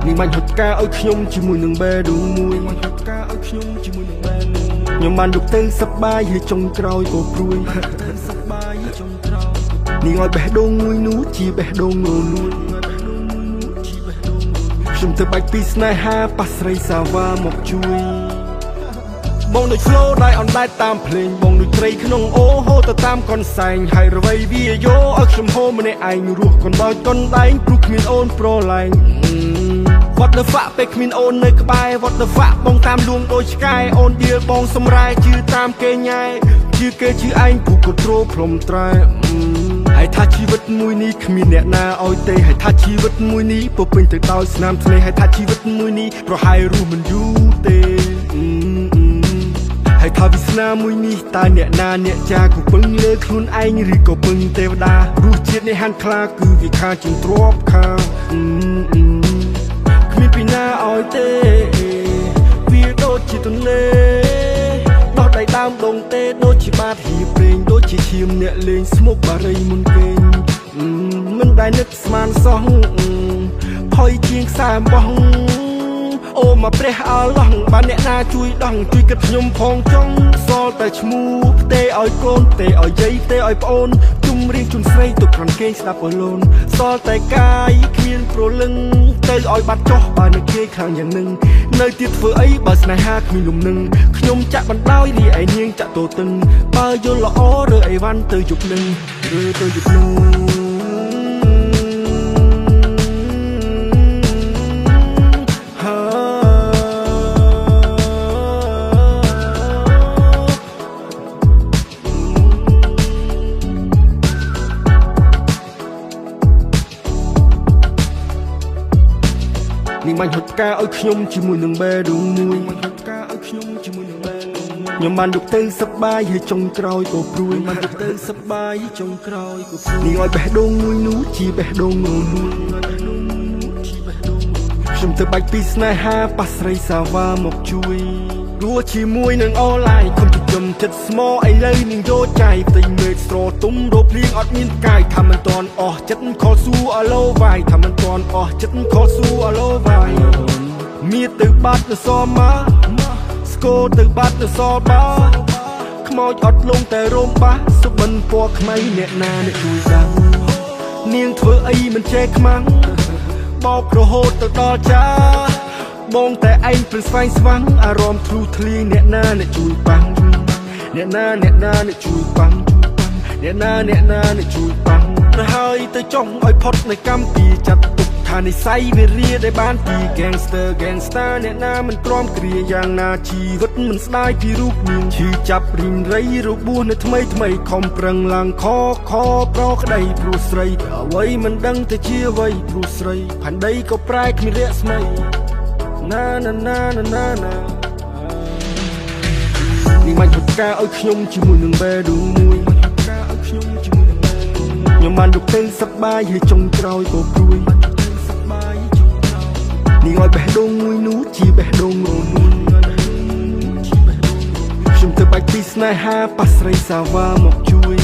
នេះមិនហត់ការឲ្យខ្ញុំជាមួយនឹងបេះដូងមួយខ្ញុំបានយកទៅសប្បាយហើយចុងក្រោយក៏ព្រួយនេះឲ្យបេះដូងមួយនោះជាបេះដូងរលួយខ្ញុំទៅបាច់ពីស្នេហាប៉ះស្រីសាវ៉ាមកជួយបងដូច flow ដៃអនដែតតាមភ្លេងបងដូចត្រីក្នុងអូហូទៅតាមកនសែងហើយរវៃវាយោឲ្យខ្ញុំហូម្នាក់ឯងរស់កនដោយកនដែងព្រោះគ្មានអូនប្រឡែង What the fuck ពេលគ្មានអូននៅក្បែរ What the fuck បងតាមលួងដូចឆ្កែអូនដៀលបងសម្រែជឿតាមគេញ៉ែជឿគេជឿឯងព្រោះក៏ត្រូលព្រមត្រែហើយថាជីវិតមួយនេះគ្មានអ្នកណាឲ្យទេហើយថាជីវិតមួយនេះពោពេញទៅដោយស្នាមធ្នេហើយថាជីវិតមួយនេះប្រហែលរស់មិនយូរទេហើយថាវាសនាមួយនេះតើអ្នកណាអ្នកចាក៏ពឹងលើខ្លួនឯងឬក៏ពឹងទេវតារសជាតិនេះហាន់ខ្លាគឺវាខាជាងទ្របខាគ្មានពីណាឲ្យទេវាដូចជាទន្លេដោះដៃដើមដងទេដូចជាបាតហៀប្រេងដូចជាឈាមអ្នកលេងស្មុកបារីមុនគេងមិនដែលនឹកស្មានសោះផុយជាងខ្សែអំបោះអូមកព្រះអល់ឡោះបានអ្នកណាជួយដោះជួយគិតខ្ញុំផងចង់សល់តែឈ្មោះផ្ទេឲ្យកូនផ្ទេឲ្យយាយផ្ទេឲ្យប្អូនជុំរៀងជូនស្រីទុកក្រនគេងស្ដាប់អលូនសល់តែកាយគ្មានព្រលឹងទៅឲ្យបាត់ចុះបើនឹកគេខាងយ៉ាងនឹងនៅទៀតធ្វើអីបើស្នេហាគ្មានលំនឹងខ្ញុំចាក់បណ្ដោយរីឯនាងចាក់តូតឹងបើយល់ល្អរើអីវ៉ាន់ទៅជប់នឹងរើទៅជប់នឹងនេះមិនហត់ការឲ្យខ្ញុំជាមួយនឹងបេះដូងមួយខ្ញុំបានយកទៅសប្បាយហើយចុងក្រោយក៏ព្រួយនេះឲ្យបេះដូងមួយនោះជាបេះដូងរលួយខ្ញុំទៅបាច់ពីស្នេហាប៉ះស្រីសាវ៉ាមកជួយរស់ជាមួយនឹងអនឡាញគុំជុំចិត្តស្មោឥឡូវនឹងយកចាយផ្ទៃមេឃស្រទុំរោភ្លៀងអត់មានកាយថាមិនតន់អស់ចិត្តខលស៊ូអាឡូវាយថាមិនតន់អស់ចិត្តខលស៊ូអាឡូវាយមៀតទៅបាត់ទៅសមកស្គរទៅបាត់ទៅសបាខ្មោចអត់លងតែរោមបាសសុបិនពណ៌ខ្មៅអ្នកណាអ្នកជួយដឹងនាងធ្វើអីមិនចេះខ្មាំងបោករហូតទៅដល់ចាបងតែឯងព្រិនស្វែងស្វាំងអារម្មណ៍ធ្លុះធ្លាយអ្នកណាអ្នកជួយបាំងអ្នកណាអ្នកជួយបាំងអ្នកណាអ្នកជួយបាំងទៅហើយទៅចុងឲ្យផុតនៅកម្មពីចាត់ទុកថានិស័យវារាដែលបានពី gangster អ្នកណាមិនទ្រាំគ្រាយ៉ាងណាជីវិតមិនស្ដាយពីរូបនាងឈឺចាប់រីមរៃរបួសនៅថ្មីខំប្រឹងឡើងខប្រក្ដីព្រោះស្រីអ្វីមិនដឹងទៅជាអ្វីព្រោះស្រីផាន់ដីក៏ប្រែគ្មានរស្មីណានេះមិនហត់ការឲ្យខ្ញុំជាមួយនឹងបេះដូងមួយខ្ញុំបានយកទៅសប្បាយហើយចុងក្រោយក៏ព្រួយនេះឲ្យបេះដូងមួយនោះជាបេះដូងរលួយខ្ញុំទៅបាច់ពីស្នេហាប៉ះស្រីសាវ៉ាមកជួយ